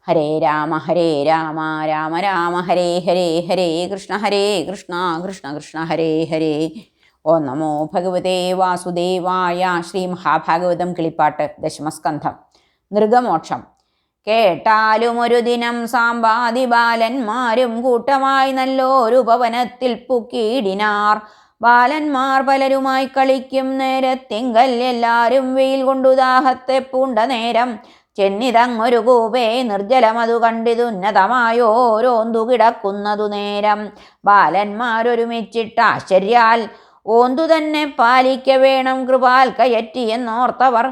ഹരേ രാമ രാമ രാമ ഹരേ ഹരേ ഹരേ കൃഷ്ണ കൃഷ്ണ കൃഷ്ണ ഹരേ ഹരേ. ഓം നമോ ഭഗവതേ വാസുദേവായ. ശ്രീ മഹാഭാഗവതം കിളിപ്പാട്ട് ദശമസ്കന്ധം. നൃഗമോക്ഷം. കേട്ടാലും ഒരു ദിനം സാമ്പാതി ബാലന്മാരും കൂട്ടമായി നല്ലൊരു ഭവനത്തിൽ പുക്കിയിടിനാർ. ബാലന്മാർ പലരുമായി കളിക്കും നേരത്തിങ്കൽ എല്ലാരും വെയിൽ കൊണ്ടു ദാഹത്തെ പൂണ്ട നേരം ചെന്നിതങ്ങൊരു കൂപേ നിർജ്ജലമതു കണ്ടിതുന്നതമായോരോന്തു കിടക്കുന്നതു നേരം. ബാലന്മാരൊരുമിച്ചിട്ട് ആശ്ചര്യാൽ ഓന്തു തന്നെ പാലിക്ക വേണം കൃപാൽ കയറ്റിയെന്നോർത്തവർ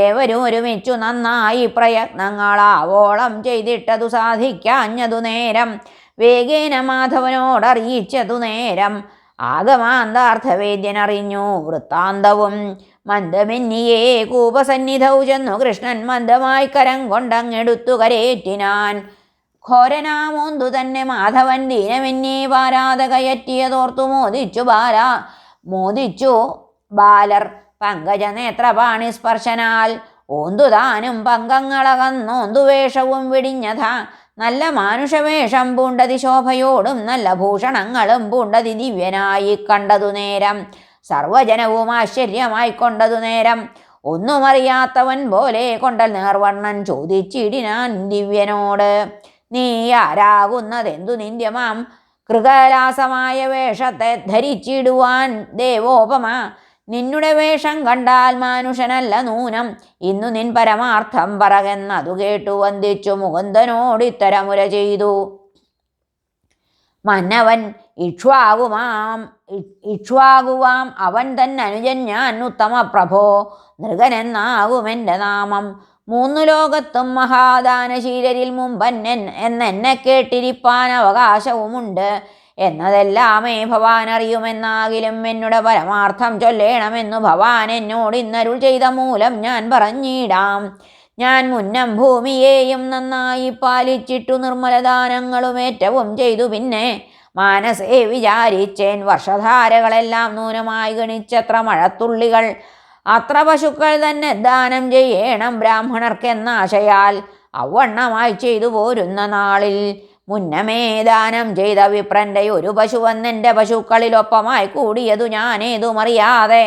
ഏവരും ഒരുമിച്ചു നന്നായി പ്രയത്നങ്ങളാവോളം ചെയ്തിട്ടതു സാധിക്കാഞ്ഞതു നേരം. വേഗേന മാധവനോടറിയിച്ചതു നേരം ആഗമാന്താർത്ഥവേദ്യനറിഞ്ഞു വൃത്താന്തവും. മന്ദമെന്നിയേ കൂപസന്നിധൗ ചെന്നു കൃഷ്ണൻ മന്ദമായി കരം കൊണ്ടങ്ങെടുത്തു കരേറ്റിനാൻ. ഘോരനാമോന്തു തന്നെ മാധവൻ ദീനമെന്നേ പാരാത കയറ്റിയതോർത്തു മോദിച്ചു ബാലർ പങ്കജനേത്രപാണി സ്പർശനാൽ. ഓന്തുതാനും പങ്കങ്ങളകന്നോന്തു വേഷവും വെടിഞ്ഞഥ നല്ല മാനുഷവേഷം പൂണ്ടതി ശോഭയോടും നല്ല ഭൂഷണങ്ങളും പൂണ്ടതി ദിവ്യനായി കണ്ടതു നേരം. സർവജനവും ആശ്ചര്യമായി കൊണ്ടതു നേരം ഒന്നുമറിയാത്തവൻ പോലെ കൊണ്ടൽ നേർവണ്ണൻ ചോദിച്ചിടിനാൻ ദിവ്യനോട്. നീ ആരാകുന്നതെന്തു നിന്ദ്യമാം കൃകലാസമായ വേഷത്തെ ധരിച്ചിടുവാൻ ദേവോപമ. നിന്നുടെ വേഷം കണ്ടാൽ മാനുഷനല്ല നൂനം. ഇന്നു നിൻ പരമാർത്ഥം പറകെന്നതു കേട്ടു വന്ദിച്ചു മുകുന്ദനോടിത്തരമുര ചെയ്തു. മന്നവൻ ഇക്ഷ്വാകുവാം അവൻ തന്നനുജൻ ഞാൻ ഉത്തമ പ്രഭോ. നൃഗനെന്നാകുമെൻ്റെ നാമം. മൂന്നു ലോകത്തും മഹാദാനശീലരിൽ മുമ്പന്നൻ എന്നെ കേട്ടിരിപ്പാൻ അവകാശവുമുണ്ട്. എന്നതെല്ലാമേ ഭവാൻ അറിയുമെന്നാകിലും എന്നുടെ പരമാർത്ഥം ചൊല്ലേണമെന്നു ഭവാൻ എന്നോട് ഇന്നരുൾ ചെയ്ത മൂലം ഞാൻ പറഞ്ഞിടാം. ഞാൻ മുന്നം ഭൂമിയെയും നന്നായി പാലിച്ചിട്ടു നിർമ്മലദാനങ്ങളും ഏറ്റവും ചെയ്തു. പിന്നെ മാനസേ വിചാരിച്ചേൻ വർഷധാരകളെല്ലാം നൂനമായി ഗണിച്ചത്ര മഴത്തുള്ളികൾ അത്ര പശുക്കൾ തന്നെ ദാനം ചെയ്യണം ബ്രാഹ്മണർക്കെന്നാശയാൽ അവണ്ണമായി ചെയ്തു പോരുന്ന നാളിൽ. മുന്നമേ ദാനം ചെയ്ത വിപ്രൻ്റെ ഒരു പശുവെന്നെൻ്റെ പശുക്കളിലൊപ്പമായി കൂടിയതു ഞാനേതുമറിയാതെ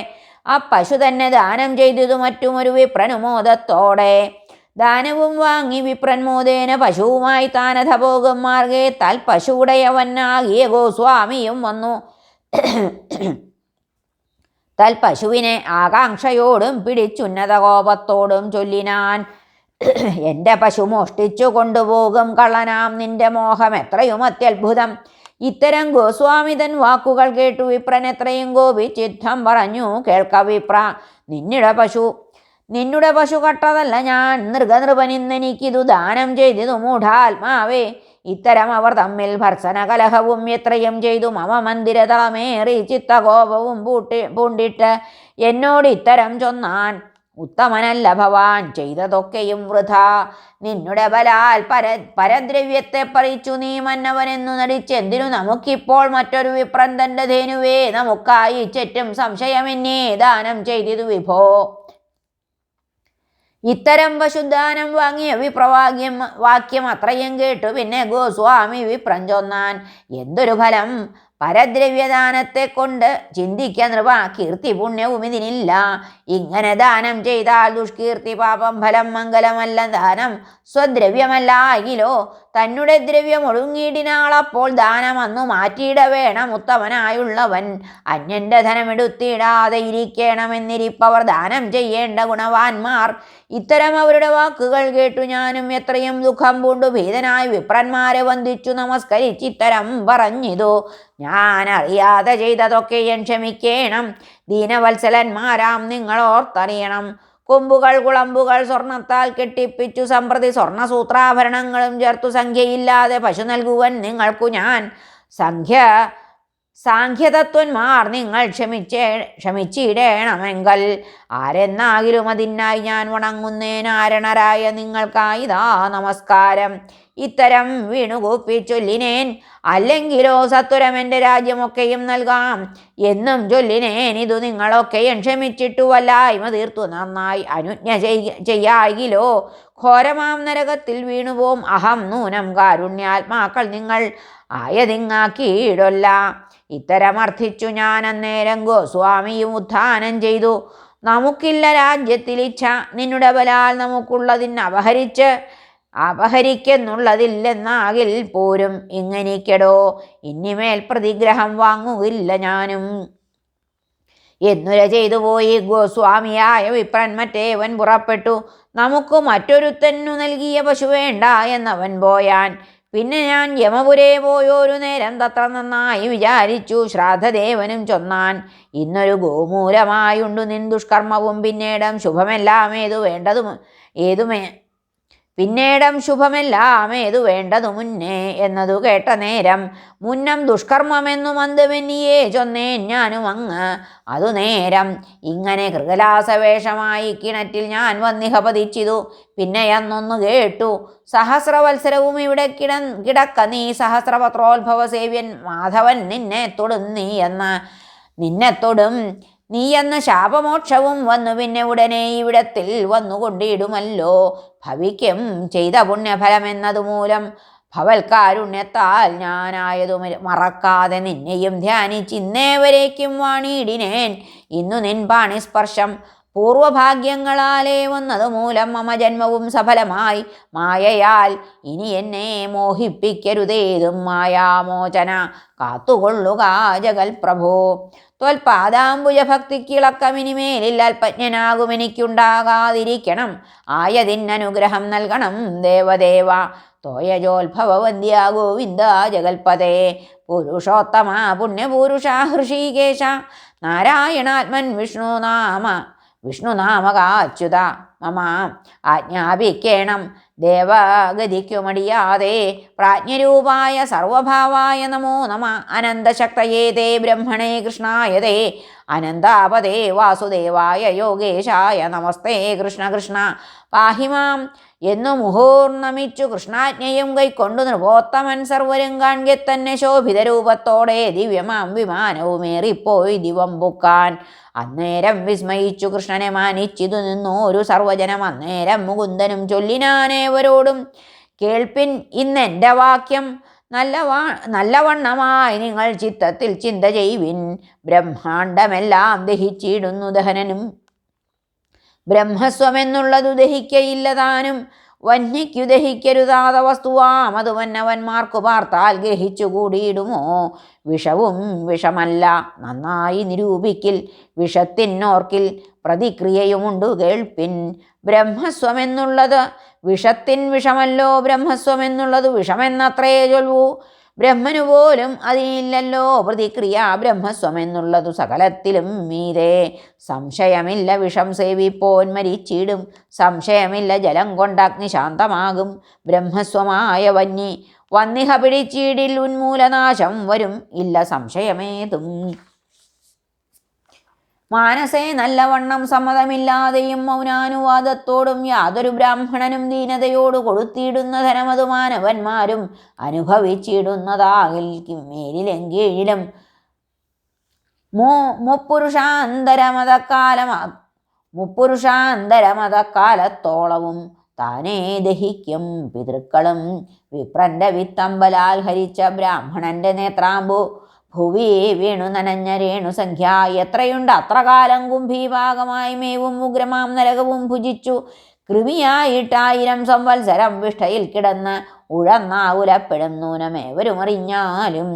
പശു തന്നെ ദാനം ചെയ്തതു മറ്റുമൊരു വിപ്രനു മോദത്തോടെ. ദാനവും വാങ്ങി വിപ്രൻ മോദേന പശുവുമായി താനഥ പോകും മാർഗേ തൽപശുവുടയവനാകിയ ഗോസ്വാമിയും വന്നു. തൽപശുവിനെ ആകാംക്ഷയോടും പിടിച്ചുന്നത കോപത്തോടും ചൊല്ലിനാൻ. എൻ്റെ പശു മോഷ്ടിച്ചു കൊണ്ടുപോകും കള്ളനാം നിന്റെ മോഹം എത്രയും അത്യത്ഭുതം. ഇത്തരം ഗോസ്വാമിതൻ വാക്കുകൾ കേട്ടു വിപ്രൻ എത്രയും കോപിച്ചിത്തം പറഞ്ഞു. കേൾക്ക വിപ്ര, നിന്നുടെ പശു കട്ടതല്ല ഞാൻ നൃപനിന്നെനിക്കിതു ദാനം ചെയ്തിതു മൂഢാത്മാവേ. ഇത്തരം അവർ തമ്മിൽ ഭർസന കലഹവും എത്രയും ചെയ്തു മമ മന്ദിരതളമേറി ചിത്തകോപവും പൂണ്ടിട്ട് എന്നോട് ഇത്തരം ചൊന്നാൻ. ഉത്തമനല്ല ഭവാൻ ചെയ്തതൊക്കെയും വൃഥ. നിന്നുടെ ബലാൽ പരദ്രവ്യത്തെ പറിച്ചു നീ മന്നവനെന്നു നടിച്ചെന്തിനു നമുക്കിപ്പോൾ മറ്റൊരു വിപ്രൻ തൻ്റെ ധേനുവേ നമുക്കായി ചെറ്റും സംശയമെന്നേ ദാനം ചെയ്തിതു വിഭോ. ഇത്തരം പശുദാനം വാങ്ങിയ വാക്യം അത്രയും കേട്ടു പിന്നെ ഗോസ്വാമി വിപ്രൻ ചൊന്നാൻ. എന്തൊരു ഫലം പരദ്രവ്യദാനത്തെ കൊണ്ട് ചിന്തിക്ക നൃപ. കീർത്തി പുണ്യവും ഇതിനില്ല. ഇങ്ങനെ ദാനം ചെയ്താൽ ദുഷ്കീർത്തി പാപം ഫലം മംഗലമല്ല ദാനം സ്വദ്രവ്യമല്ലാകിലോ. തന്നുടെ ദ്രവ്യം ഒടുങ്ങിയിടിനാളപ്പോൾ ദാനം അന്നു മാറ്റിയിട വേണം ഉത്തമനായുള്ളവൻ. അന്യൻ്റെ ധനമെടുത്തിടാതെ ഇരിക്കണമെന്നിരിപ്പവർ ദാനം ചെയ്യേണ്ട ഗുണവാന്മാർ. ഇത്തരം അവരുടെ വാക്കുകൾ കേട്ടു ഞാനും എത്രയും ദുഃഖം പൂണ്ടു ഭീതനായി വിപ്രന്മാരെ വന്ദിച്ചു നമസ്കരിച്ചിത്തരം പറഞ്ഞിതു. ഞാൻ അറിയാതെ ചെയ്തതൊക്കെയും ക്ഷമിക്കേണം. ദീനവത്സലന്മാരാം നിങ്ങളോർത്തറിയണം. കൊമ്പുകൾ കുളമ്പുകൾ സ്വർണത്താൽ കെട്ടിപ്പിച്ചു സമ്പ്രതി സ്വർണസൂത്രാഭരണങ്ങളും ചേർത്തു സംഖ്യയില്ലാതെ പശു നൽകുവൻ നിങ്ങൾക്കു ഞാൻ. സാഖ്യതത്വന്മാർ നിങ്ങൾ ക്ഷമിച്ചിടേണമെങ്കിൽ ആരെന്നാകിലും അതിനായി ഞാൻ വണങ്ങുന്നേനാരണരായ നിങ്ങൾക്കായിതാ നമസ്കാരം. ഇത്തരം വീണുകൂപ്പി ചൊല്ലിനേൻ. അല്ലെങ്കിലോ സത്വരമെൻ്റെ രാജ്യമൊക്കെയും നൽകാം എന്നും ചൊല്ലിനേൻ. ഇതു നിങ്ങളൊക്കെയും ക്ഷമിച്ചിട്ടു വല്ലായ്മ തീർത്തു നന്നായി അനുജ്ഞ ചെയ്യായിലോ ഘോരമാം നരകത്തിൽ വീണുപോം. അഹം നൂനം കാരുണ്യാത്മാക്കൾ നിങ്ങൾ ആയതിങ്ങാക്കിയിടൊല്ല. ഇത്തരമർത്ഥിച്ചു ഞാൻ അന്നേരം ഗോസ്വാമിയും ഉത്ഥാനം ചെയ്തു. നമുക്കില്ല രാജ്യത്തിലിച്ഛ, നിന്നുടെ ബലാൽ നമുക്കുള്ളതിന് അപഹരിക്കെന്നുള്ളതില്ലെന്നാകിൽ പോരും ഇങ്ങനിക്കെടോ. ഇനിമേൽ പ്രതിഗ്രഹം വാങ്ങുകില്ല ഞാനും എന്നുര ചെയ്തു പോയി. ഗോസ്വാമിയായ വിപ്രൻ മറ്റേവൻ പുറപ്പെട്ടു. നമുക്ക് മറ്റൊരുത്തന്നു നൽകിയ പശു വേണ്ട എന്നവൻ പോയാൻ. പിന്നെ ഞാൻ യമപുരേ പോയൊരു നേരം തത്ര നന്നായി വിചാരിച്ചു. ശ്രാദ്ധദേവനും ചൊന്നാൻ, ഇന്നൊരു ഗോമൂലമായുണ്ടു നിൻ ദുഷ്കർമ്മവും പിന്നീടം ശുഭമെല്ലാം ഏതു വേണ്ടതു മുന്നേ എന്നതു കേട്ട നേരം മുന്നം ദുഷ്കർമ്മമെന്നു മന്ദമെന്നിയേ ചൊന്നേൻ ഞാനും അങ്ങ്. അതു നേരം ഇങ്ങനെ കൃകലാസവേഷമായി കിണറ്റിൽ ഞാൻ വന്നിഹ പതിച്ചിതു. പിന്നെ അന്നൊന്നു കേട്ടു, സഹസ്രവത്സരവും ഇവിടെ കിടക്ക നീ സഹസ്രപത്രോത്ഭവ സേവ്യൻ മാധവൻ നിന്നെ തൊടും നീ എന്ന ശാപമോക്ഷവും വന്നു. പിന്നെ ഉടനെ ഇവിടത്തിൽ വന്നുകൊണ്ടിടുമല്ലോ. ഭവിക്കും ചെയ്ത പുണ്യഫലമെന്നതു മൂലം ഭവൽക്കാരുണ്യത്താൽ ഞാനായതു മറക്കാതെ നിന്നെയും ധ്യാനിച്ചിന്നേവരേക്കും വാണിയിടിനേൻ. ഇന്നു നിൻ പാണിസ്പർശം പൂർവഭാഗ്യങ്ങളാലേ വന്നതു മൂലം മമ ജന്മവും സഫലമായി. മായയാൽ ഇനി എന്നെ മോഹിപ്പിക്കരുതേതും മായാമോചന കാത്തുകൊള്ളുക ജഗൽ പ്രഭോ. ത്വൽപാദാംബുജ ഭക്തിക്കിളക്കമിനിമേലിൽ അല്പജ്ഞനാകും എനിക്കുണ്ടാകാതിരിക്കണം. ആയതിന്നനുഗ്രഹം നൽകണം ദേവദേവ. തോയജോത്ഭവവന്ദ്യ ഗോവിന്ദ ജഗൽപതേ. പുരുഷോത്തമ പുണ്യപുരുഷ ഹൃഷീകേശ നാരായണാത്മൻ വിഷ്ണുനാമകാച്യുത മമ ആജ്ഞാപിക്കേണം. ദേവഗതിക്കുമടിയാതെ പ്രാജ്ഞരൂപായ സർവഭാവായ നമോ നമ. അനന്തശക്തയേ തേ ബ്രഹ്മണേ കൃഷ്ണായ തേ അനന്താപതേ വാസുദേവായ യോഗേശായ നമസ്തേ. കൃഷ്ണ കൃഷ്ണ പാഹിമാം എന്നു മുഹൂർണമിച്ചു കൃഷ്ണാജ്ഞയും കൈക്കൊണ്ടു നൃപോത്തമൻ സർവരും കാൺകെ തന്നെ ശോഭിത രൂപത്തോടെ ദിവ്യമാം വിമാനവുമേറിപ്പോയി ദിവം പൊക്കാൻ. അന്നേരം വിസ്മയിച്ചു കൃഷ്ണനെ മാനിച്ചിതു നിന്നോരു സർവജനം. അന്നേരം മുകുന്ദനും ചൊല്ലിനാനേവരോടും, കേൾപ്പിൻ ഇന്നെൻ്റെ വാക്യം നല്ലവണ്ണമായി നിങ്ങൾ ചിത്തത്തിൽ ചിന്ത ചെയ്വിൻ. ബ്രഹ്മാണ്ടമെല്ലാം ദഹിച്ചിടുന്നു ദഹനനും ബ്രഹ്മസ്വമെന്നുള്ളതു ദഹിക്കയില്ല താനും. വന്യയ്ക്കു ദഹിക്കരുതാത വസ്തുവാം അതു വന്നവന്മാർക്കു പാർത്താൽ ഗ്രഹിച്ചു കൂടിയിടുമോ. വിഷവും വിഷമല്ല നന്നായി നിരൂപിക്കിൽ. വിഷത്തിനോർക്കിൽ പ്രതിക്രിയയുമുണ്ടു കേൾപ്പിൻ. ബ്രഹ്മസ്വമെന്നുള്ളത് വിഷത്തിൻ വിഷമല്ലോ. ബ്രഹ്മസ്വമെന്നുള്ളതു വിഷമെന്നത്രേ ചൊല്ലൂ. ബ്രഹ്മനു പോലും അതിനില്ലല്ലോ പ്രതിക്രിയ. ബ്രഹ്മസ്വമെന്നുള്ളതു സകലത്തിലും മീതേ. സംശയമില്ല വിഷം സേവിപ്പോൻ മരിച്ചിടും. സംശയമില്ല ജലം കൊണ്ട് അഗ്നി ശാന്തമാകും. ബ്രഹ്മസ്വമായ വന്നിഹ പിടിച്ചീടിൽ ഉന്മൂലനാശം വരും ഇല്ല സംശയമേതും. മാനസേ നല്ലവണ്ണം സമ്മതമില്ലാതെയും മൗനാനുവാദത്തോടും യാതൊരു ബ്രാഹ്മണനും ദീനതയോടു കൊടുത്തിടുന്ന ധനമതു മാനവന്മാരും അനുഭവിച്ചിടുന്നതാകിൽ മേലിലെങ്കീഴിലും മുപ്പുരുഷാന്തരമതക്കാലത്തോളവും താനേ ദഹിക്കും പിതൃക്കളും. വിപ്രന്റെ വിത്തമ്പലാൽ ഹരിച്ച ബ്രാഹ്മണന്റെ നേത്രാമ്പു ഭുവി വീണു നനഞ്ഞ രേണുസംഖ്യ എത്രയുണ്ട് അത്ര കാലം കുംഭീഭാഗമായി മേവും ഉഗ്രമാം നരകവും ഭുജിച്ചു. കൃമിയായിട്ടായിരം സംവത്സരം വിഷ്ഠയിൽ കിടന്ന് ഉഴന്നാകുലപ്പെടും നൂനമേവരുമറിഞ്ഞാലും.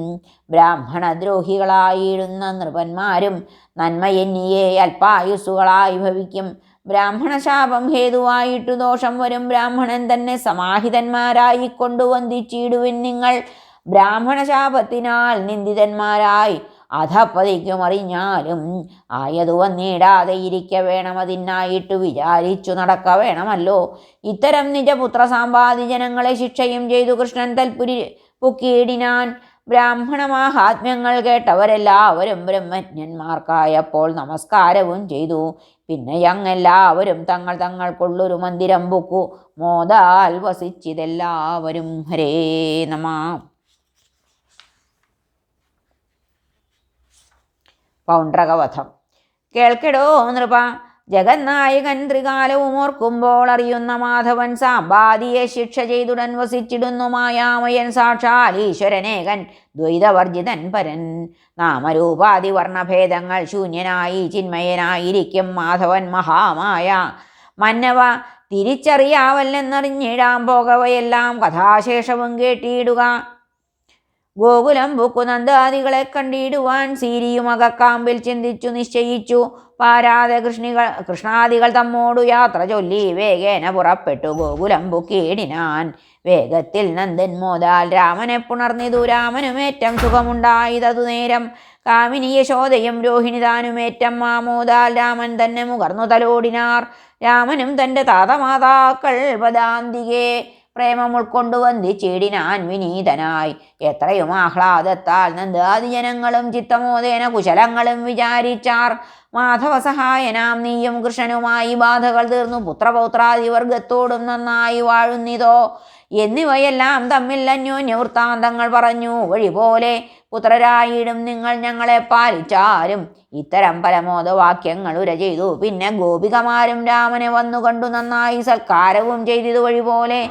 ബ്രാഹ്മണദ്രോഹികളായിടുന്ന നൃപന്മാരും നന്മയെന്നിയെ അല്പായുസ്സുകളായി ഭവിക്കും. ബ്രാഹ്മണശാപം ഹേതുവായിട്ടു ദോഷം വരും. ബ്രാഹ്മണൻ തന്നെ സമാഹിതന്മാരായിക്കൊണ്ടു വന്ദിച്ചിടുവിൻ നിങ്ങൾ. ബ്രാഹ്മണശാപത്തിനാൽ നിന്ദിതന്മാരായി അധപ്പതിക്കുമറിഞ്ഞാലും ആയതു വന്നിടാതെ ഇരിക്ക വേണം. അതിനായിട്ടു വിചാരിച്ചു നടക്ക വേണമല്ലോ. ഇത്തരം നിജപുത്ര സാമ്പാദി ജനങ്ങളെ ശിക്ഷയും ചെയ്തു കൃഷ്ണൻ തൽപുരി പൊക്കിയിടിനാൻ. ബ്രാഹ്മണമാഹാത്മ്യങ്ങൾ കേട്ടവരെല്ലാവരും ബ്രഹ്മജ്ഞന്മാർക്കായപ്പോൾ നമസ്കാരവും ചെയ്തു. പിന്നെ അങ്ങെല്ലാവരും തങ്ങൾ തങ്ങൾക്കുള്ളൊരു മന്ദിരം പൊക്കു മോദാൽ വസിച്ചിതെല്ലാവരും. ഹരേ നമ. പൗണ്ഡ്രകവധം. കേൾക്കെടോ നൃപ, ജഗന്നായകൻ ത്രികാലവും ഓർക്കുമ്പോൾ അറിയുന്ന മാധവൻ സാമ്പാദിയെ ശിക്ഷ ചെയ്തുടൻ വസിച്ചിടുന്നു മായാമയൻ സാക്ഷാൽ ഈശ്വരനേകൻ ദ്വൈതവർജിതൻ പരൻ. നാമരൂപാദി വർണ്ണഭേദങ്ങൾ ശൂന്യനായി ചിന്മയനായിരിക്കും മാധവൻ മഹാമായ. മന്നവ തിരിച്ചറിയാവല്ലെന്നറിഞ്ഞിടാം പോകവയെല്ലാം കഥാശേഷവും കേട്ടിടുക. ഗോകുലം പൂക്കുനന്ദാദികളെ കണ്ടിടുവാൻ സീരിയും അകക്കാമ്പിൽ ചിന്തിച്ചു നിശ്ചയിച്ചു. പാരാതെ കൃഷ്ണാദികൾ തമ്മോടു യാത്ര ചൊല്ലി വേഗേന പുറപ്പെട്ടു ഗോകുലം പൂക്കിയിടിനാൻ. വേഗത്തിൽ നന്ദൻ മോദാൽ രാമനെ പുണർന്നിതു. രാമനുമേറ്റം സുഖമുണ്ടായതു നേരം. കാമിനി യശോദയും രോഹിണി താനുമേറ്റം മാമോദാൽ രാമൻ തന്നെ മുകർന്നു തലോടിനാർ. രാമനും തൻ്റെ താതമാതാക്കൾ പദാന്തികെ പ്രേമം ഉൾക്കൊണ്ടു വന്ദിച്ചിടിനാൻ വിനീതനായി. എത്രയും ആഹ്ലാദത്താൽ നന്ദാദിജനങ്ങളും ചിത്തമോദേന കുശലങ്ങളും വിചാരിച്ചാർ. മാധവ സഹായനാം നീയും കൃഷ്ണനുമായി ബാധകൾ തീർന്നു പുത്രപൗത്രാദിവർഗത്തോടും നന്നായി വാഴുന്നിതോ എന്നിവയെല്ലാം തമ്മിൽ അന്യോന്യ വൃത്താന്തങ്ങൾ പറഞ്ഞു. വഴി പോലെ പുത്രരായിടും നിങ്ങൾ ഞങ്ങളെ പാലിച്ചാലും. ഇത്തരം പരമോദവാക്യങ്ങൾ ഉര ചെയ്തു. പിന്നെ ഗോപികമാരും രാമനെ വന്നു കണ്ടു നന്നായി സൽക്കാരവും ചെയ്തിതു. വഴി പോലെ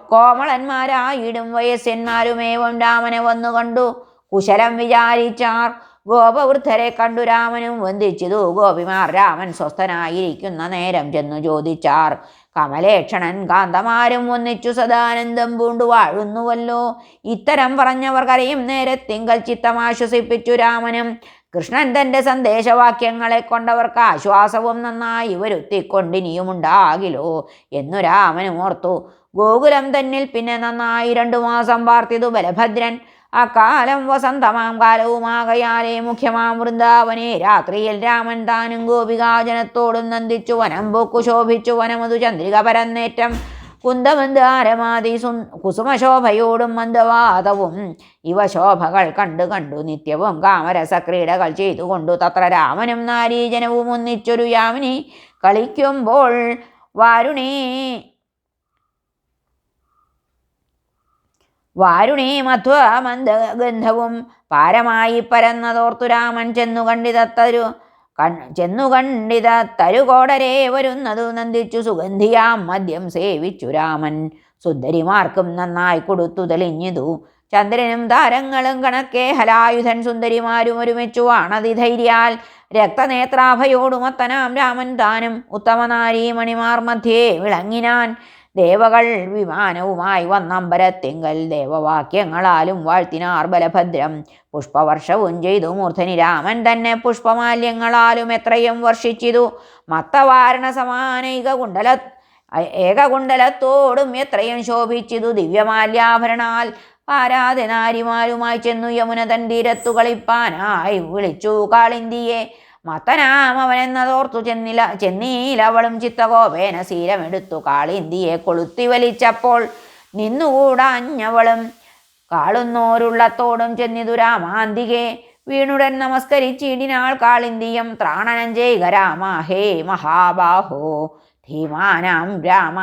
കോമളന്മാരായിടും വയസ്സന്മാരുമേവം രാമനെ വന്നു കണ്ടു കുശലം വിചാരിച്ചാർ. ഗോപവൃദ്ധരെ കണ്ടു രാമനും വന്ദിച്ചിതു. ഗോപിമാർ രാമൻ സ്വസ്ഥനായിരിക്കുന്ന നേരം ചെന്നു ചോദിച്ചാർ. കമലേക്ഷണൻ കാന്തമാരും ഒന്നിച്ചു സദാനന്ദം പൂണ്ടു വാഴുന്നുവല്ലോ. ഇത്തരം പറഞ്ഞവർ കരയും നേരത്തിങ്കൽ ചിത്തമാശ്വസിപ്പിച്ചു രാമനും. കൃഷ്ണൻ തൻ്റെ സന്ദേശവാക്യങ്ങളെ കൊണ്ടവർക്ക് ആശ്വാസവും നന്നായി വരുത്തിക്കൊണ്ടിനിയുമുണ്ടാകിലോ എന്നു രാമനും ഓർത്തു. ഗോകുലം തന്നിൽ പിന്നെ നന്നായി 2 മാസം പാർത്തിതു ബലഭദ്രൻ. അക്കാലം വസന്തമാം കാലവുമാകയാലേ മുഖ്യമാം വൃന്ദാവനെ രാത്രിയിൽ രാമൻ താനും ഗോപികാജനത്തോടും നന്ദിച്ചു വനം പൊക്കു ശോഭിച്ചു. വനമതു ചന്ദ്രിക പരന്നേറ്റം കുന്തമന്ദാരമാതി കുസുമശോഭയോടും മന്ദവാദവും ഇവ ശോഭകൾ കണ്ടു കണ്ടു നിത്യവും കാമരസക്രീഡകൾ ചെയ്തുകൊണ്ടു തത്ര രാമനും നാരീജനവും ഒന്നിച്ചൊരു യാമിനി കളിക്കുമ്പോൾ വാരുണീ മധ്വമന്ദഗന്ധവും പാരമായി പരന്നതോർത്തു രാമൻ ചെന്നുകണ്ടിതത്തരുകോടരെ വരുന്നതു നന്ദിച്ചു. സുഗന്ധിയാം മദ്യം സേവിച്ചു രാമൻ. സുന്ദരിമാർക്കും നന്നായി കൊടുത്തു തെളിഞ്ഞിതു. ചന്ദ്രനും താരങ്ങളും കണക്കെ ഹലായുധൻ സുന്ദരിമാരും ഒരുമിച്ചു ആണതിധൈര്യാൽ. രക്തനേത്രാഭയോടുമത്തനാം രാമൻ താനും ഉത്തമനാരീമണിമാർ മധ്യേ വിളങ്ങിനാൻ. ദേവകൾ വിമാനവുമായി വന്നമ്പരത്തിങ്കൽ ദേവവാക്യങ്ങളാലും വാഴ്ത്തിനാർ ബലഭദ്രം. പുഷ്പവർഷവും ചെയ്തു മൂർധനി രാമൻ തന്നെ പുഷ്പമാല്യങ്ങളാലും എത്രയും വർഷിച്ചിതു. മത്തവാരണ സമാന ഏകകുണ്ടലത്തോടും എത്രയും ശോഭിച്ചിതു. ദിവ്യമാല്യാഭരണാൽ പാരാതെ നാരിമാരുമായി ചെന്നു യമുന തൻ തീരത്തു കളിപ്പാനായി വിളിച്ചു കാളിന്തിയെ. മത്തനാം അവനെന്നതോർത്തു ചെന്നീലവളും ചിത്തകോപേന ശീലമെടുത്തു കാളിന്തിയെ കൊളുത്തി വലിച്ചപ്പോൾ നിന്നുകൂടാഞ്ഞവളും. കാളുന്നോരുള്ളത്തോടും ചെന്നിതു രാമാന്തികെ. വീണുടൻ നമസ്കരിച്ചിടിനാൾ കാളിന്തിയം. ത്രാണനം ചെയ്യുക രാമ ഹേ മഹാബാഹോ ധീമാനാം രാമ.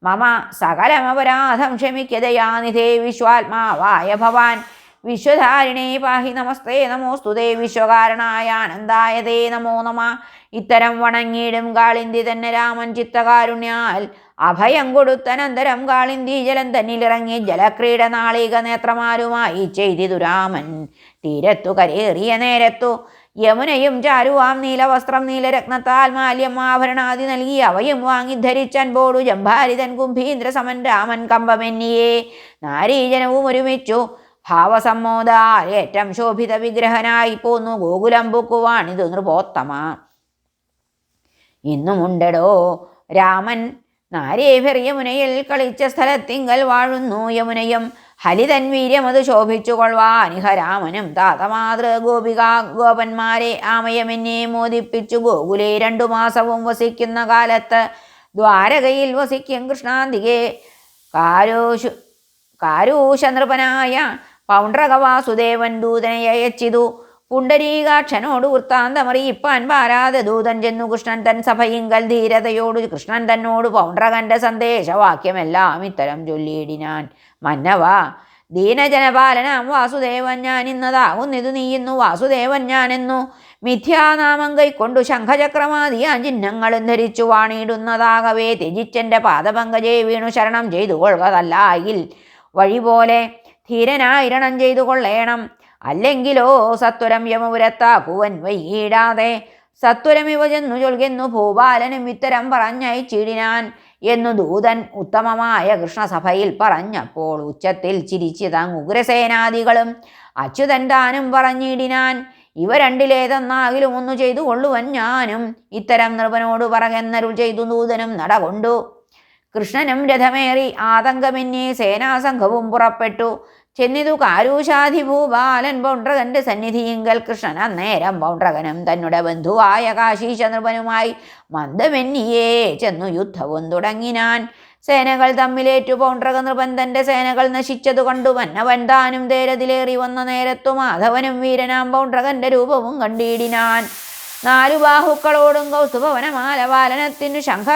മമ സകലമപരാധം ക്ഷമിക്കതയാനിധേ വിശ്വാത്മാവായ ഭവാൻ. വിശ്വധാരിണേ പാഹി നമസ്തേ നമോസ്തുതേ. വിശ്വകാരണായ ആനന്ദായ തേ നമോ നമ. ഇത്തരം വണങ്ങിയിടും കാളിന്തി തന്നെ രാമൻ ചിത്തകാരുണ്യാൽ. അഭയം കൊടുത്തനന്തരം കാളിന്തി ജലം തന്നിലിറങ്ങി ജലക്രീഡ നാളിക നേത്രമാരുമായി ചെയ്തിതു രാമൻ. തീരത്തു കരേറിയ നേരത്തു യമുനയും ചാരുവാം നീലവസ്ത്രം നീലരത്നത്താൽ മാല്യം ആഭരണാദി നൽകി അവയും വാങ്ങി ധരിച്ചൻപോടു ജംഭാരിതൻ കുംഭീന്ദ്ര സമൻ രാമൻ കമ്പമെന്നിയേ. നാരീജനവും ഒരുമിച്ചു ഭാവസമ്മോദാൽ ഏറ്റം ശോഭിത വിഗ്രഹനായി പോന്നു ഗോകുലം പൂക്കുവാണിതു നൃപോത്തമ. ഇന്നുമുണ്ടടോ രാമൻ നാരീഭിർ യമുനയിൽ കളിച്ച സ്ഥലത്തിങ്കൽ വാഴുന്നു. യമുനയും ഹലിതൻ വീര്യമത് ശോഭിച്ചു കൊള്ളുവാനിഹ രാമനും താതമാതൃ ഗോപന്മാരെ ആമയമെന്നെ മോദിപ്പിച്ചു. ഗോകുലേ 2 മാസവും വസിക്കുന്ന കാലത്ത് ദ്വാരകയിൽ വസിക്കും കൃഷ്ണാന്തികെ കാരൂഷനൃപനായ പൗണ്ഡ്രക വാസുദേവൻ ദൂതനെ അയച്ചിതു. പുണ്ടരീകാക്ഷനോട് വൃത്താന്തമറിയിപ്പാൻ പാരാതെ ദൂതൻ ചെന്നു കൃഷ്ണൻ തൻ സഭയിങ്കൽ ധീരതയോട് കൃഷ്ണൻ തന്നോട് പൗണ്ഡ്രകന്റെ സന്ദേശവാക്യമെല്ലാം ഇത്തരം ചൊല്ലിയിടിനാൻ. മന്നവ, ദീനജനപാലനാം വാസുദേവൻ ഞാൻ ഇന്നതാകുന്നിതു നീയുന്നു. വാസുദേവൻ ഞാനെന്നു മിഥ്യാനാമം കൈക്കൊണ്ടു ശംഖചക്രമാദിയാൻ ചിഹ്നങ്ങളും ധരിച്ചു വാണിയിടുന്നതാകവേ ത്യജിച്ചെൻ്റെ പാദപങ്കജേ വീണു ശരണം ചെയ്തു കൊള്ളുകതല്ലായിൽ വഴി പോലെ ധീരനായിരണം ചെയ്തു കൊള്ളേണം. അല്ലെങ്കിലോ സത്വരം യമപുരത്താക്കുവൻ വൈകിടാതെ. സത്വരമിവ ചെന്നു ചൊൽകെന്നു ഭൂപാലനും ഇത്തരം പറഞ്ഞയച്ചിടിനാൻ എന്നു ദൂതൻ ഉത്തമമായ കൃഷ്ണസഭയിൽ പറഞ്ഞപ്പോൾ ഉച്ചത്തിൽ ചിരിച്ചിതങ് ഉഗ്രസേനാദികളും അച്യുതൻ താനും പറഞ്ഞിടിനാൻ. ഇവ രണ്ടിലേതെന്നാകിലും ഒന്നു ചെയ്തു കൊള്ളുവൻ ഞാനും. ഇത്തരം നൃപനോട് പറകെന്നരുൾ ചെയ്തു ദൂതനും നടകൊണ്ടു. കൃഷ്ണനും രഥമേറി ആതങ്കമെന്നേ സേനാസംഘവും പുറപ്പെട്ടു. ചെന്നിതു കാരൂശാധി ഭൂപാലൻ പൗണ്ഡ്രകന്റെ സന്നിധിയിങ്കൽ. കൃഷ്ണൻ അന്നേരം പൗണ്ഡ്രകനും തന്നുടെ ബന്ധുവായ കാശീശ നൃപനുമായി മന്ദമെന്നിയേ ചെന്നു യുദ്ധവും തുടങ്ങിനാൻ. സേനകൾ തമ്മിലേറ്റു പൗണ്ഡ്രക നൃപൻ തന്റെ സേനകൾ നശിച്ചതു കണ്ടു മന്നവൻ താനും തേരതിലേറി വന്ന നേരത്തു മാധവനും വീരനാം പൗണ്ഡ്രകന്റെ രൂപവും കണ്ടിടിനാൻ. 4 ബാഹുക്കളോടും കൗസ്തുഭവനമാലപാലനത്തിനു ശംഖ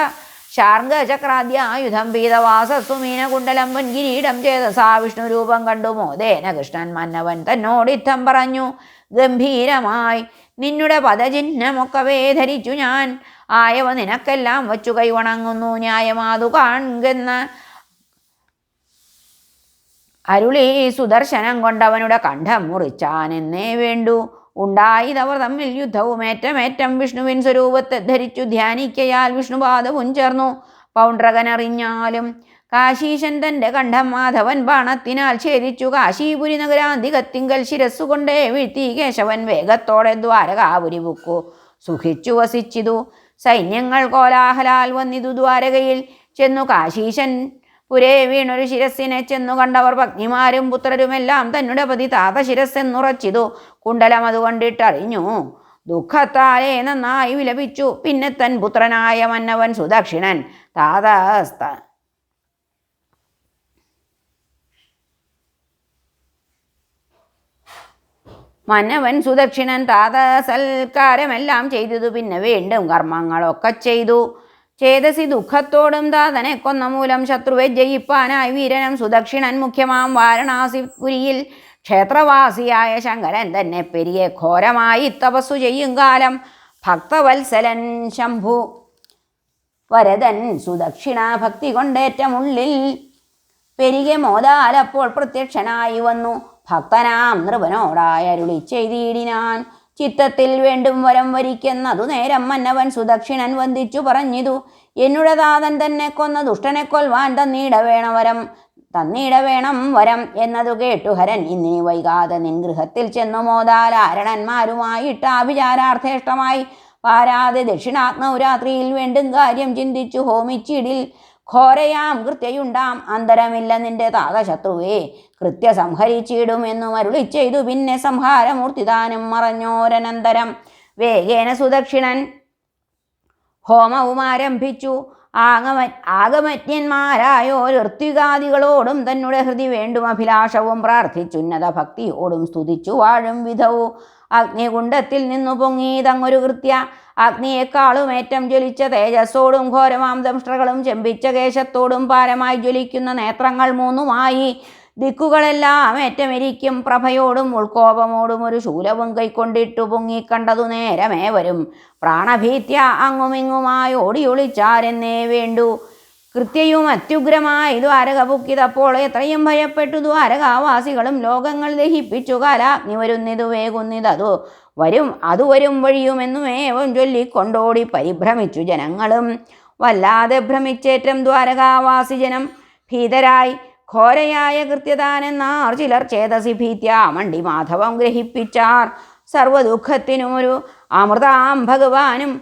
ശാർംഗചക്രാദ്യായുധം പീതവാസസ്സു മീനകുണ്ടലം കിരീടം ചേതസാ വിഷ്ണു രൂപം കണ്ടു മോദേന കൃഷ്ണൻ മന്നവൻ തന്നോടിത്തം പറഞ്ഞു ഗംഭീരമായി. നിന്നുടെ പദചിഹ്നമൊക്കവേ ധരിച്ചു ഞാൻ ആയവ നിനക്കെല്ലാം വച്ചു കൈവണങ്ങുന്നു. ന്യായമാതു കാൺകെന്ന് അരുളി സുദർശനം കൊണ്ടവനുടെ കണ്ഠം മുറിച്ചാനെന്നേ വേണ്ടു. ഉണ്ടായിതവർ തമ്മിൽ യുദ്ധവും ഏറ്റമേറ്റം വിഷ്ണുവിൻ സ്വരൂപത്തെ ധരിച്ചു ധ്യാനിക്കയാൽ വിഷ്ണുപാദവും ചേർന്നു. പൗണ്ഡ്രകനറിഞ്ഞാലും കാശീശൻ തൻ്റെ കണ്ഠം മാധവൻ ബാണത്തിനാൽ ഛേദിച്ചു. കാശീപുരി നഗരാന്തികത്തിങ്കൽ ശിരസ്സുകൊണ്ടേ വീഴ്ത്തി കേശവൻ വേഗത്തോടെ ദ്വാരകാപുരി പുക്കു സുഖിച്ചു വസിച്ചിതു. സൈന്യങ്ങൾ കോലാഹലാൽ വന്നിതു ദ്വാരകയിൽ ചെന്നു. കാശീശൻ പുരേ വീണൊരു ശിരസ്സിനെ ചെന്നു കണ്ടവർ പത്നിമാരും പുത്രരുമെല്ലാം തന്നുടെ പതി താത ശിരസ്സെന്നുറച്ചിതു. കുണ്ടലം അത് കണ്ടിട്ടറിഞ്ഞു ദുഃഖത്താലേ നന്നായി വിലപിച്ചു. പിന്നെ തൻ പുത്രനായ മന്നവൻ സുദക്ഷിണൻ താത സൽക്കാരമെല്ലാം ചെയ്തതു. പിന്നെ വീണ്ടും കർമ്മങ്ങളൊക്കെ ചെയ്തു. ചേതസി ദുഃഖത്തോടും താതനെ കൊന്ന മൂലം ശത്രുവെ ജയിപ്പാനായി വീരനം സുദക്ഷിണൻ മുഖ്യമാം വാരണാസിപുരിയിൽ ക്ഷേത്രവാസിയായ ശങ്കരൻ തന്നെ പെരിയെ ഘോരമായി തപസ്സു ചെയ്യും കാലം ഭക്തവത്സലൻ ശംഭു വരദൻ സുദക്ഷിണ ഭക്തി കൊണ്ടേറ്റമുള്ളിൽ പെരികെ മോദാലപ്പോൾ പ്രത്യക്ഷനായി വന്നു. ഭക്തനാം നൃപനോടായ അരുളി ചെയ്തിടിനാൻ ചിത്തത്തിൽ വേണ്ടും വരം വരിക്കെന്നതു നേരം മന്നവൻ സുദക്ഷിണൻ വന്ദിച്ചു പറഞ്ഞിതു. എന്നുടെ താതൻ തന്നെ കൊന്ന ദുഷ്ടനെ കൊൽവാൻ തന്നീട വേണം വരം എന്നതു കേട്ടു ഹരൻ ഇന്നിനി വൈകാതെ നിൻ ഗൃഹത്തിൽ ചെന്നു മോദാലാരണന്മാരുമായിട്ട് ആഭിചാരാർത്ഥേഷ്ടമായി പാരാതെ ദക്ഷിണാത്മൗരാത്രിയിൽ വേണ്ടും കാര്യം ചിന്തിച്ചു ഹോമിച്ചിടിൽ. ഘോരയാം കൃത്യയുണ്ടാം അന്തരമില്ല നിന്റെ താതശത്രുവേ കൃത്യ സംഹരിച്ചിടുമെന്നു അരുളി ചെയ്തു. പിന്നെ സംഹാരമൂർത്തിദാനം മറഞ്ഞോരനന്തരം വേഗേന സുദക്ഷിണൻ ഹോമവും ആരംഭിച്ചു. ആഗമജ്ഞന്മാരായോർത്തികാദികളോടും തന്നുടെ ഹൃദി വേണ്ടും അഭിലാഷവും പ്രാർത്ഥിച്ചുന്നത ഭക്തിയോടും സ്തുതിച്ചു വാഴും വിധവും അഗ്നികുണ്ഡത്തിൽ നിന്നു പൊങ്ങീതങ്ങൊരു കൃത്യ. അഗ്നിയേക്കാളും ഏറ്റം ജ്വലിച്ച തേജസ്സോടും ഘോരമാം ദംഷ്ട്രകളും ചെമ്പിച്ച കേശത്തോടും പാരമായി ജ്വലിക്കുന്ന നേത്രങ്ങൾ 3മായി ദിക്കുകളെല്ലാം ഏറ്റമിരിക്കും പ്രഭയോടും ഉൾക്കോപമോടും ഒരു ശൂലവും കൈക്കൊണ്ടിട്ടു പൊങ്ങിക്കണ്ടതു നേരമേവരും പ്രാണഭീത്യ അങ്ങുമിങ്ങുമായി ഓടിയൊളിച്ചാരെന്നേ വേണ്ടു. കൃത്യയും അത്യുഗ്രമായി ദ്വാരക പുക്കിതപ്പോൾ എത്രയും ഭയപ്പെട്ടു ദ്വാരകാവാസികളും ലോകങ്ങൾ ദഹിപ്പിച്ചു. കാലാഗ്നി വരുന്നിതു വേകുന്നിതതു വരും വഴിയുമെന്നുമേവം ചൊല്ലിക്കൊണ്ടോടി പരിഭ്രമിച്ചു ജനങ്ങളും. വല്ലാതെ ഭ്രമിച്ചേറ്റം ദ്വാരകാവാസി ജനം ഭീതരായി. ഘോരയായ കൃത്യതാനെന്നാർ ചിലർ ചേതസി ഭീത്യ മണ്ടി മാധവം ഗ്രഹിപ്പിച്ചാർ. സർവദുഃഖത്തിനുമൊരു അമൃതാം ഭഗവാനും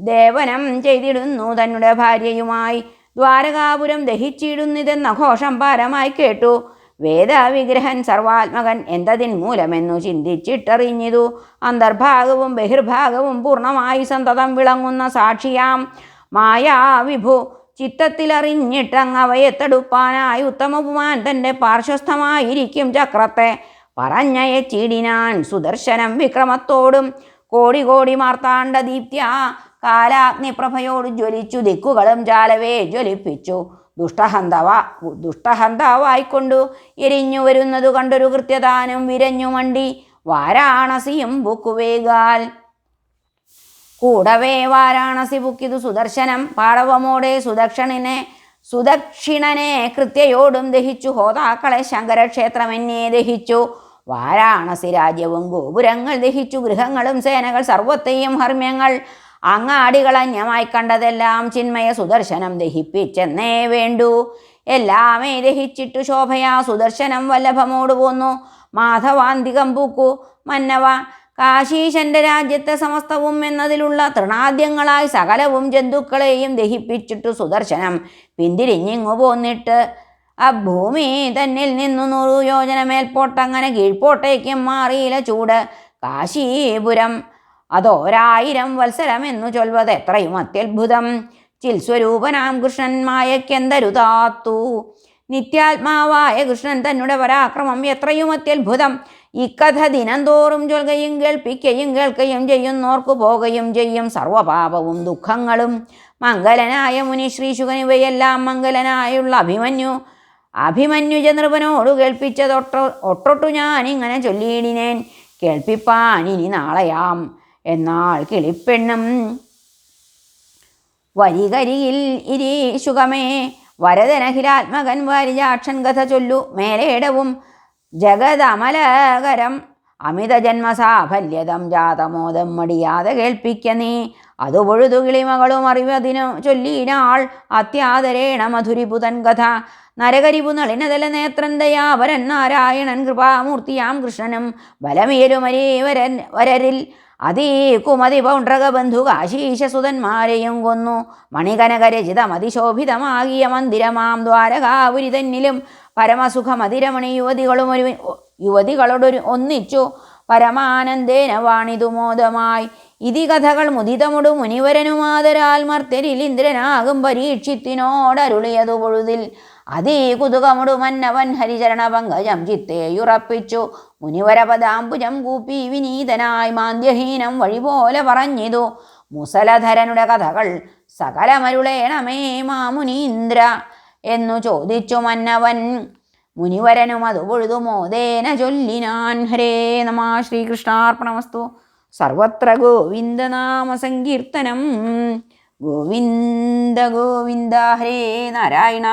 ദേവനം ചെയ്തിടുന്നു തന്നുടെ ഭാര്യയുമായി. ദ്വാരകാപുരം ദഹിച്ചിടുന്നിതെന്ന ഘോഷം പാരമായി കേട്ടു. വേദവിഗ്രഹൻ സർവാത്മകൻ എന്തതിൻ മൂലമെന്നു ചിന്തിച്ചിട്ടറിഞ്ഞിതു. അന്തർഭാഗവും ബഹിർഭാഗവും പൂർണ്ണമായി സന്തതം വിളങ്ങുന്ന സാക്ഷിയാം മായാവിഭു ചിത്തത്തിലറിഞ്ഞിട്ടങ്ങവയെ തടുപ്പാനായി ഉത്തമപുമാൻ തൻ്റെ പാർശ്വസ്ഥമായിരിക്കും ചക്രത്തെ പറഞ്ഞയച്ചിടിനാൻ സുദർശനം വിക്രമത്തോടും കോടി കോടി മാർത്താണ്ഡ ദീപ്ത്യ കാലാഗ്നിപ്രഭയോട് ജ്വലിച്ചു ദിക്കുകളും ജാലവേ ജ്വലിപ്പിച്ചു. ദുഷ്ടഹന്താവായിക്കൊണ്ടു എരിഞ്ഞു വരുന്നതു കണ്ടൊരു കൃത്യദാനം വിരഞ്ഞു മണ്ടി വാരാണസിയും ബുക്കുവേഗാൽ. കൂടവേ വാരാണസി ബുക്കിതു സുദർശനം പാടവമോടെ സുദക്ഷിണനെ കൃത്യയോടും ദഹിച്ചു. ഹോതാക്കളെ ശങ്കരക്ഷേത്രമെന്നെ ദഹിച്ചു. വാരാണസി രാജ്യവും ഗോപുരങ്ങൾ ദഹിച്ചു. ഗൃഹങ്ങളും സേനകൾ സർവത്തെയും ഹർമ്മ്യങ്ങൾ അങ്ങാടികൾ അന്യമായി കണ്ടതെല്ലാം ചിന്മയ സുദർശനം ദഹിപ്പിച്ചെന്നേ വേണ്ടു. എല്ലാമേ ദഹിച്ചിട്ടു ശോഭയാ സുദർശനം വല്ലഭമോട് പോന്നു. മാധവാന്തികം പൂക്കു മന്നവ കാശീശന്റെ രാജ്യത്തെ സമസ്തവും എന്നതിലുള്ള തൃണാദ്യങ്ങളായി സകലവും ജന്തുക്കളെയും ദഹിപ്പിച്ചിട്ടു സുദർശനം പിന്തിരിഞ്ഞിങ്ങു പോന്നിട്ട് ഭൂമി തന്നിൽ നിന്നു 100 യോജന മേൽപോട്ടങ്ങനെ കീഴ്പോട്ടേക്കും മാറിയില്ല ചൂട്. കാശീപുരം അതോരായിരം വത്സരമെന്നു ചൊൽവത് എത്രയും അത്യത്ഭുതം. ചിൽസ്വരൂപനാം കൃഷ്ണൻ മായക്കെന്തരുതാത്തു. നിത്യാത്മാവായ കൃഷ്ണൻ തന്നെ പരാക്രമം എത്രയും അത്യത്ഭുതം. ഇക്കഥ ദിനംതോറും ചൊൽകയും കേൾപ്പിക്കുകയും കേൾക്കുകയും ചെയ്യുന്നോർക്കു പോകുകയും ചെയ്യും സർവപാപവും ദുഃഖങ്ങളും. മംഗലനായ മുനി ശ്രീശുകൻ ഇവയെല്ലാം മംഗലനായുള്ള അഭിമന്യുജ നൃപനോടു കേൾപ്പിച്ചതൊട്ടൊട്ടു ഞാനിങ്ങനെ ചൊല്ലിയിടിനേൻ. കേൾപ്പിപ്പാൻ ഇനി നാളെയാം എന്നാൽ കിളിപ്പെണ്ണും വരികരിയിൽ ഇരീശുകമേ വരദനഖിലാത്മകൻ വാരിജാക്ഷൻ കഥ ചൊല്ലു. മേലേടവും ജഗതമലകരം അമിത ജന്മസാഫല്യതം ജാതമോദം മടിയാതെ കേൾപ്പിക്ക നീ. അതു പൊഴുതു കിളിമകളും അറിവതിനു ചൊല്ലിനാൾ അത്യാദരേണ മധുരിപുതൻ കഥ. നരകരിപു നളിനതല നേത്രൻ ദയാവരൻ നാരായണൻ കൃപാമൂർത്തിയാം കൃഷ്ണനും ബലമേരുമരീവരരിൽ അതീ കുമതി പൗണ്ഡ്രകബന്ധു കാശീശസുതന്മാരെയും കൊന്നു. മണികനകരചിതം അതിശോഭിതമാകിയ മന്ദിരമാം ദ്വാരകാപുരി തന്നിലും പരമസുഖമതിരമണി യുവതികളോടൊരു ഒന്നിച്ചു പരമാനന്ദേന വാണിതു മോദമായി. ഇതി കഥകൾ മുദിതമുടു മുനിവരനുമാതരാൽ മർത്യരിൽ ഇന്ദ്രനാകും പരീക്ഷിത്തിനോടരുളിയതു പൊഴുതിൽ അതീ കുതുകമുടു മന്നവൻ ഹരിചരണ പങ്കജം ചിത്തേയുറപ്പിച്ചു. മുനിവരപദാംബുജം കൂപ്പി വിനീതനായി മാന്ദ്യഹീനം വഴിപോലെ പറഞ്ഞിതു. മുസലധരനുടെ കഥകൾ സകലമരുളേണമേ മാമുനീന്ദ്ര എന്നു ചോദിച്ചു മന്നവൻ. മുനിവരനും അതു പൊഴുതു മോദേന ചൊല്ലിനാൻ. ഹരേ നമ. ശ്രീകൃഷ്ണാർപ്പണമസ്തു. സർവത്ര ഗോവിന്ദനാമ സങ്കീർത്തനം. ഗോവിന്ദ ഗോവിന്ദ. ഹരേ നാരായണ.